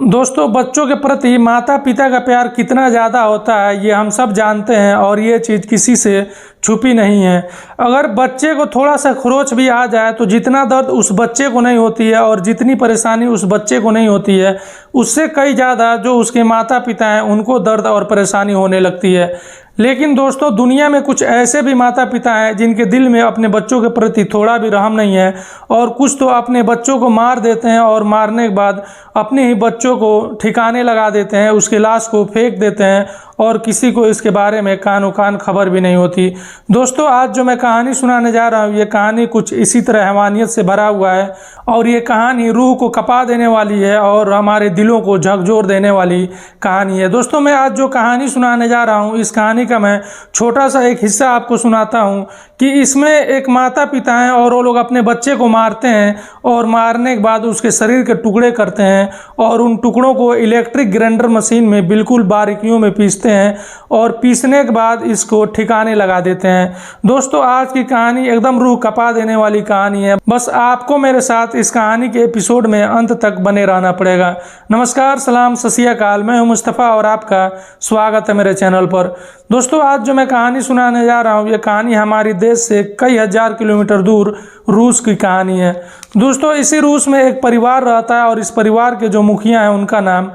दोस्तों, बच्चों के प्रति माता पिता का प्यार कितना ज़्यादा होता है ये हम सब जानते हैं और ये चीज़ किसी से छुपी नहीं है। अगर बच्चे को थोड़ा सा खरोच भी आ जाए तो जितना दर्द उस बच्चे को नहीं होती है और जितनी परेशानी उस बच्चे को नहीं होती है, उससे कई ज़्यादा जो उसके माता पिता हैं उनको दर्द और परेशानी होने लगती है। लेकिन दोस्तों, दुनिया में कुछ ऐसे भी माता पिता हैं जिनके दिल में अपने बच्चों के प्रति थोड़ा भी रहम नहीं है और कुछ तो अपने बच्चों को मार देते हैं और मारने के बाद अपने ही बच्चों को ठिकाने लगा देते हैं, उसके लाश को फेंक देते हैं और किसी को इसके बारे में कानो कान खबर भी नहीं होती। दोस्तों, आज जो मैं कहानी सुनाने जा रहा हूँ ये कहानी कुछ इसी तरह हैवानियत से भरा हुआ है और ये कहानी रूह को कपा देने वाली है और हमारे दिलों को झकझोर देने वाली कहानी है। दोस्तों, मैं आज जो कहानी सुनाने जा रहा हूँ इस कहानी का मैं छोटा सा एक हिस्सा आपको सुनाता हूँ कि इसमें एक माता पिता हैं और वो लोग अपने बच्चे को मारते हैं और मारने के बाद उसके शरीर के टुकड़े करते हैं और उन टुकड़ों को इलेक्ट्रिक ग्राइंडर मशीन में बिल्कुल बारीकियों में पीसते हैं और पीसने के बाद इसको ठिकाने लगा देते हैं। दोस्तों, आज की कहानी एकदम रूह कपा देने वाली कहानी है। बस आपको मेरे साथ इस कहानी के एपिसोड में अंत तक बने रहना पड़ेगा। नमस्कार, सलाम, सत श्री अकाल। मैं हूं मुस्तफ़ा और आपका स्वागत है मेरे चैनल पर। दोस्तों, आज जो मैं कहानी सुनाने जा रहा हूँ ये कहानी हमारी देश से कई हजार किलोमीटर दूर रूस की कहानी है। दोस्तों, इसी रूस में एक परिवार रहता है और इस परिवार के जो मुखिया हैं उनका नाम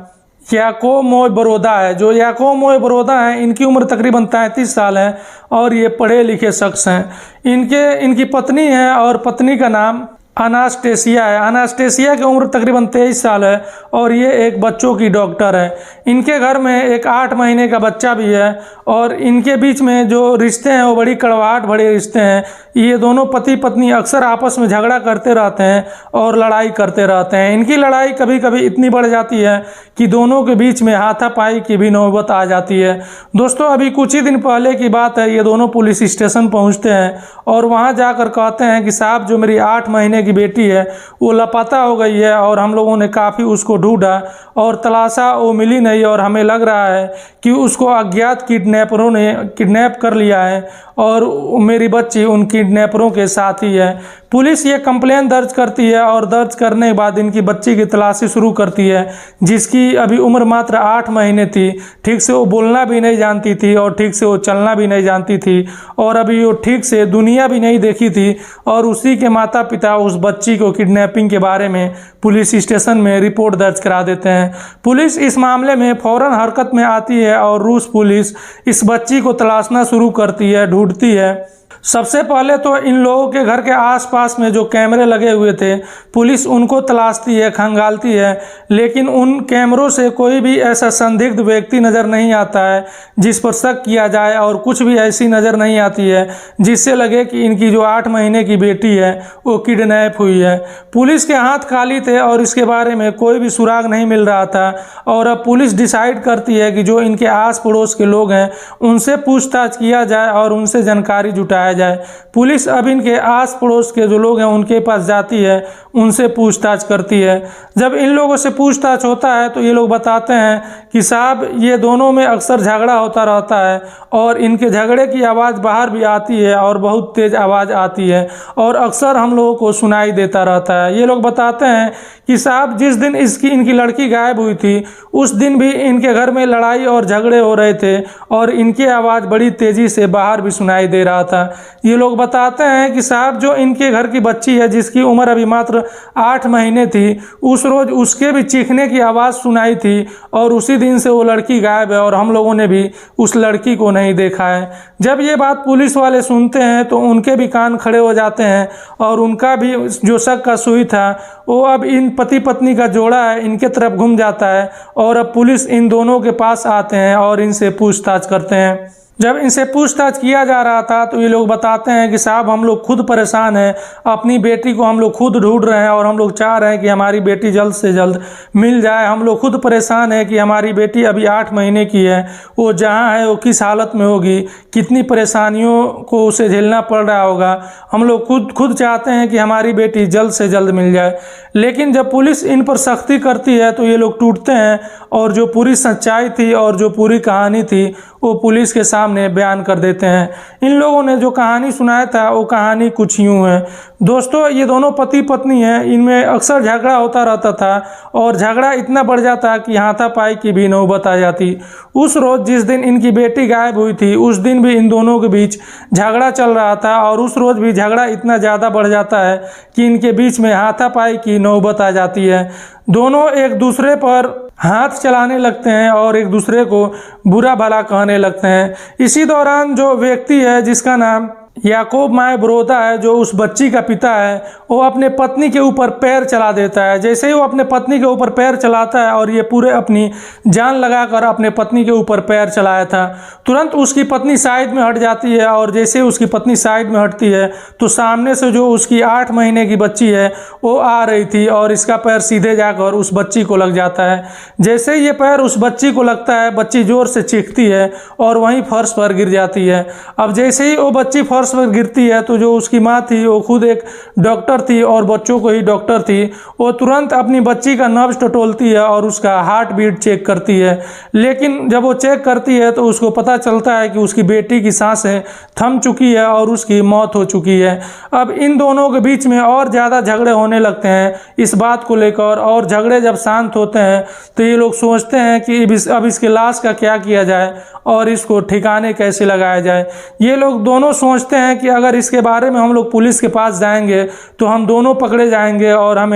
याकोव मोइवोरोदा है। जो याकोव मोइवोरोदा हैं इनकी उम्र तकरीबन 33 साल है और ये पढ़े लिखे शख्स हैं। इनकी पत्नी है और पत्नी का नाम अनास्टेसिया है। अनास्टेसिया की उम्र तकरीबन 23 साल है और ये एक बच्चों की डॉक्टर है। इनके घर में एक 8 महीने का बच्चा भी है और इनके बीच में जो रिश्ते हैं वो बड़ी कड़वाहट भरे रिश्ते हैं। ये दोनों पति पत्नी अक्सर आपस में झगड़ा करते रहते हैं और लड़ाई करते रहते हैं। इनकी लड़ाई कभी कभी इतनी बढ़ जाती है कि दोनों के बीच में हाथापाई की भी नौबत आ जाती है। दोस्तों, अभी कुछ ही दिन पहले की बात है, ये दोनों पुलिस स्टेशन पहुंचते हैं और वहां जाकर कहते हैं कि साहब, जो मेरी 8 महीने की बेटी है वो लापता हो गई है और हम लोगों ने काफ़ी उसको ढूंढा और तलाशा, वो मिली नहीं और हमें लग रहा है कि उसको अज्ञात किडनैपरों ने किडनैप कर लिया है और मेरी बच्ची उन किडनैपरों के साथ ही है। पुलिस ये कंप्लेन दर्ज करती है और दर्ज करने के बाद इनकी बच्ची की तलाशी शुरू करती है, जिसकी अभी उम्र मात्र 8 महीने थी। ठीक से वो बोलना भी नहीं जानती थी और ठीक से वो चलना भी नहीं जानती थी और अभी वो ठीक से दुनिया भी नहीं देखी थी। और उसी के माता पिता उस बच्ची को किडनैपिंग के बारे में पुलिस स्टेशन में रिपोर्ट दर्ज करा देते हैं। पुलिस इस मामले में फौरन हरकत में आती है और रूस पुलिस इस बच्ची को तलाशना शुरू करती है, ढूंढती है। सबसे पहले तो इन लोगों के घर के आसपास में जो कैमरे लगे हुए थे पुलिस उनको तलाशती है, खंगालती है, लेकिन उन कैमरों से कोई भी ऐसा संदिग्ध व्यक्ति नज़र नहीं आता है जिस पर शक किया जाए और कुछ भी ऐसी नज़र नहीं आती है जिससे लगे कि इनकी जो 8 महीने की बेटी है वो किडनैप हुई है। पुलिस के हाथ खाली थे और इसके बारे में कोई भी सुराग नहीं मिल रहा था और अब पुलिस डिसाइड करती है कि जो इनके आस पड़ोस के लोग हैं उनसे पूछताछ किया जाए और उनसे जानकारी जुटाया जाए। पुलिस अब इनके आस पड़ोस के जो लोग हैं उनके पास जाती है, उनसे पूछताछ करती है। जब इन लोगों से पूछताछ होता है तो ये लोग बताते हैं कि साहब, ये दोनों में अक्सर झगड़ा होता रहता है और इनके झगड़े की आवाज़ बाहर भी आती है और बहुत तेज़ आवाज़ आती है और अक्सर हम लोगों को सुनाई देता रहता है। ये लोग बताते हैं कि साहब, जिस दिन इनकी लड़की गायब हुई थी उस दिन भी इनके घर में लड़ाई और झगड़े हो रहे थे और इनकी आवाज़ बड़ी तेज़ी से बाहर भी सुनाई दे रहा था। ये लोग बताते हैं कि साहब, जो इनके घर की बच्ची है जिसकी उम्र अभी मात्र 8 महीने थी, उस रोज़ उसके भी चीखने की आवाज़ सुनाई थी और उसी दिन से वो लड़की गायब है और हम लोगों ने भी उस लड़की को नहीं देखा है। जब ये बात पुलिस वाले सुनते हैं तो उनके भी कान खड़े हो जाते हैं और उनका भी जो शक का सुई था वो अब इन पति पत्नी का जोड़ा है इनके तरफ घूम जाता है और अब पुलिस इन दोनों के पास आते हैं और इनसे पूछताछ करते हैं। जब इनसे पूछताछ किया जा रहा था तो ये लोग बताते हैं कि साहब, हम लोग खुद परेशान हैं, अपनी बेटी को हम लोग खुद ढूंढ रहे हैं और हम लोग चाह रहे हैं कि हमारी बेटी जल्द से जल्द मिल जाए। हम लोग खुद परेशान हैं कि हमारी बेटी अभी 8 महीने की है, वो जहाँ है वो किस हालत में होगी, कितनी परेशानियों को उसे झेलना पड़ रहा होगा। हम लोग खुद चाहते हैं कि हमारी बेटी जल्द से जल्द मिल जाए। लेकिन जब पुलिस इन पर सख्ती करती है तो ये लोग टूटते हैं और जो पूरी सच्चाई थी और जो पूरी कहानी थी वो पुलिस के सामने बयान कर देते हैं। इन लोगों ने जो कहानी सुनाया था वो कहानी कुछ यूँ है। दोस्तों ये दोनों पति पत्नी हैं, इनमें अक्सर झगड़ा होता रहता था और झगड़ा इतना बढ़ जाता कि हाथापाई की भी नौबत आ जाती। उस रोज़ जिस दिन इनकी बेटी गायब हुई थी उस दिन भी इन दोनों के बीच झगड़ा चल रहा था और उस रोज़ भी झगड़ा इतना ज़्यादा बढ़ जाता है कि इनके बीच में हाथापाई की नौबत आ जाती है। दोनों एक दूसरे पर हाथ चलाने लगते हैं और एक दूसरे को बुरा भला कहने लगते हैं। इसी दौरान जो व्यक्ति है जिसका नाम याकूब माय बरोदा है, जो उस बच्ची का पिता है, वो अपने पत्नी के ऊपर पैर चला देता है। जैसे ही वो अपने पत्नी के ऊपर पैर चलाता है और ये पूरे अपनी जान लगाकर अपने पत्नी के ऊपर पैर चलाया था, तुरंत उसकी पत्नी साइड में हट जाती है और जैसे उसकी पत्नी साइड में हटती है तो सामने से जो उसकी 8 महीने की बच्ची है वो आ रही थी और इसका पैर सीधे जाकर उस बच्ची को लग जाता है। जैसे ही ये पैर उस बच्ची को लगता है, बच्ची जोर से चीखती है और वहीं फर्श पर गिर जाती है। अब जैसे ही वो बच्ची फर्श पर गिरती है तो जो उसकी माँ थी वो खुद एक डॉक्टर थी और बच्चों को ही डॉक्टर थी, वो तुरंत अपनी बच्ची का नब्ज टटोलती है और उसका हार्ट बीट चेक करती है। लेकिन जब वो चेक करती है तो उसको पता चलता है कि उसकी बेटी की सांसें थम चुकी है और उसकी मौत हो चुकी है। अब इन दोनों के बीच में और ज़्यादा झगड़े होने लगते हैं इस बात को लेकर, और झगड़े जब शांत होते हैं तो ये लोग सोचते हैं कि अब इसके लाश का क्या किया जाए और इसको ठिकाने कैसे लगाया जाए। ये लोग दोनों सोचते हैं कि अगर इसके बारे में हम लोग पुलिस के पास जाएंगे तो हम दोनों पकड़े जाएंगे और हम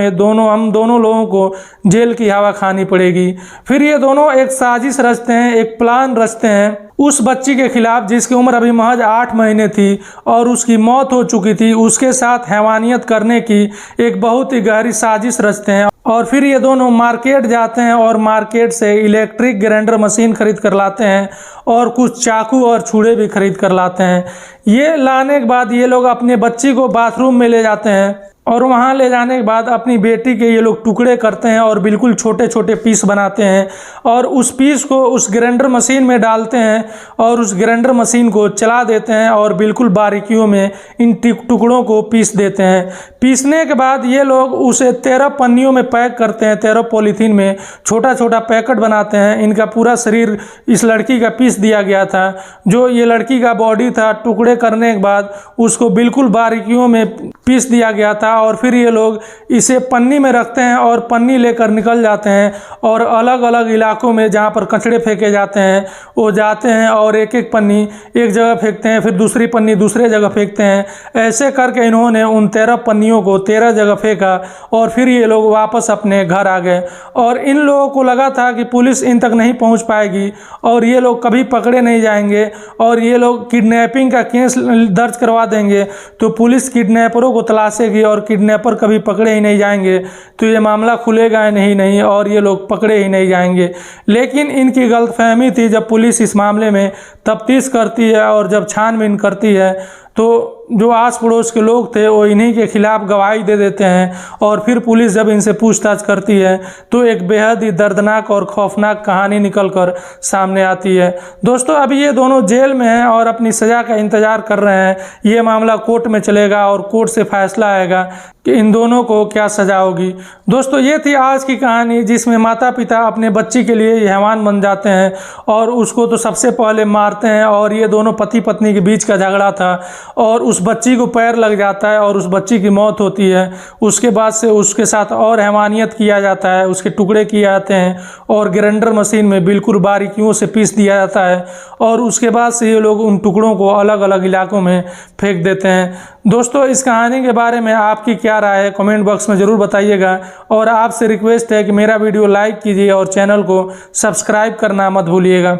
दोनों लोगों को जेल की हवा खानी पड़ेगी। फिर ये दोनों एक साजिश रचते हैं, एक प्लान रचते हैं उस बच्ची के खिलाफ जिसकी उम्र अभी महज 8 महीने थी और उसकी मौत हो चुकी थी, उसके साथ हैवानियत करने की एक बहुत ही गहरी साजिश रचते हैं। और फिर ये दोनों मार्केट जाते हैं और मार्केट से इलेक्ट्रिक ग्राइंडर मशीन खरीद कर लाते हैं और कुछ चाकू और छुरे भी खरीद कर लाते हैं। ये लाने के बाद ये लोग अपने बच्ची को बाथरूम में ले जाते हैं और वहाँ ले जाने के बाद अपनी बेटी के ये लोग टुकड़े करते हैं और बिल्कुल छोटे छोटे पीस बनाते हैं और उस पीस को उस ग्राइंडर मशीन में डालते हैं और उस ग्राइंडर मशीन को चला देते हैं और बिल्कुल बारीकियों में इन टुकड़ों को पीस देते हैं। पीसने के बाद ये लोग उसे 13 पन्नियों में पैक करते हैं, 13 पॉलीथीन में छोटा छोटा पैकेट बनाते हैं। इनका पूरा शरीर इस लड़की का पीस दिया गया था, जो ये लड़की का बॉडी था टुकड़े करने के बाद उसको बिल्कुल बारीकियों में पीस दिया गया था। और फिर ये लोग इसे पन्नी में रखते हैं और पन्नी लेकर निकल जाते हैं और अलग अलग इलाकों में जहाँ पर कचड़े फेंके जाते हैं वो जाते हैं और एक एक पन्नी एक जगह फेंकते हैं, फिर दूसरी पन्नी दूसरे जगह फेंकते हैं। ऐसे करके इन्होंने उन 13 पन्नियों को 13 जगह फेंका और फिर ये लोग वापस अपने घर आ गए। और इन लोगों को लगा था कि पुलिस इन तक नहीं पहुँच पाएगी और ये लोग कभी पकड़े नहीं जाएंगे और ये लोग किडनैपिंग का केस दर्ज करवा देंगे तो पुलिस किडनैपरों को तलाशेगी और किडनैपर कभी पकड़े ही नहीं जाएंगे तो ये मामला खुलेगा नहीं और ये लोग पकड़े ही नहीं जाएंगे। लेकिन इनकी गलतफहमी थी। जब पुलिस इस मामले में तफ्तीश करती है और जब छानबीन करती है तो जो आस पड़ोस के लोग थे वो इन्हीं के खिलाफ गवाही दे देते हैं और फिर पुलिस जब इनसे पूछताछ करती है तो एक बेहद ही दर्दनाक और खौफनाक कहानी निकल कर सामने आती है। दोस्तों अभी ये दोनों जेल में हैं और अपनी सज़ा का इंतज़ार कर रहे हैं। ये मामला कोर्ट में चलेगा और कोर्ट से फैसला आएगा कि इन दोनों को क्या सज़ा होगी। दोस्तों ये थी आज की कहानी जिसमें माता पिता अपने बच्ची के लिए हैवान बन जाते हैं और उसको तो सबसे पहले मारते हैं। और ये दोनों पति पत्नी के बीच का झगड़ा था और उस बच्ची को पैर लग जाता है और उस बच्ची की मौत होती है। उसके बाद से उसके साथ और हैवानियत किया जाता है, उसके टुकड़े किए जाते हैं और ग्राइंडर मशीन में बिल्कुल बारीकियों से पीस दिया जाता है और उसके बाद से ये लोग उन टुकड़ों को अलग अलग इलाकों में फेंक देते हैं। दोस्तों इस कहानी के बारे में आपकी क्या राय है कमेंट बॉक्स में ज़रूर बताइएगा और आपसे रिक्वेस्ट है कि मेरा वीडियो लाइक कीजिए और चैनल को सब्सक्राइब करना मत भूलिएगा।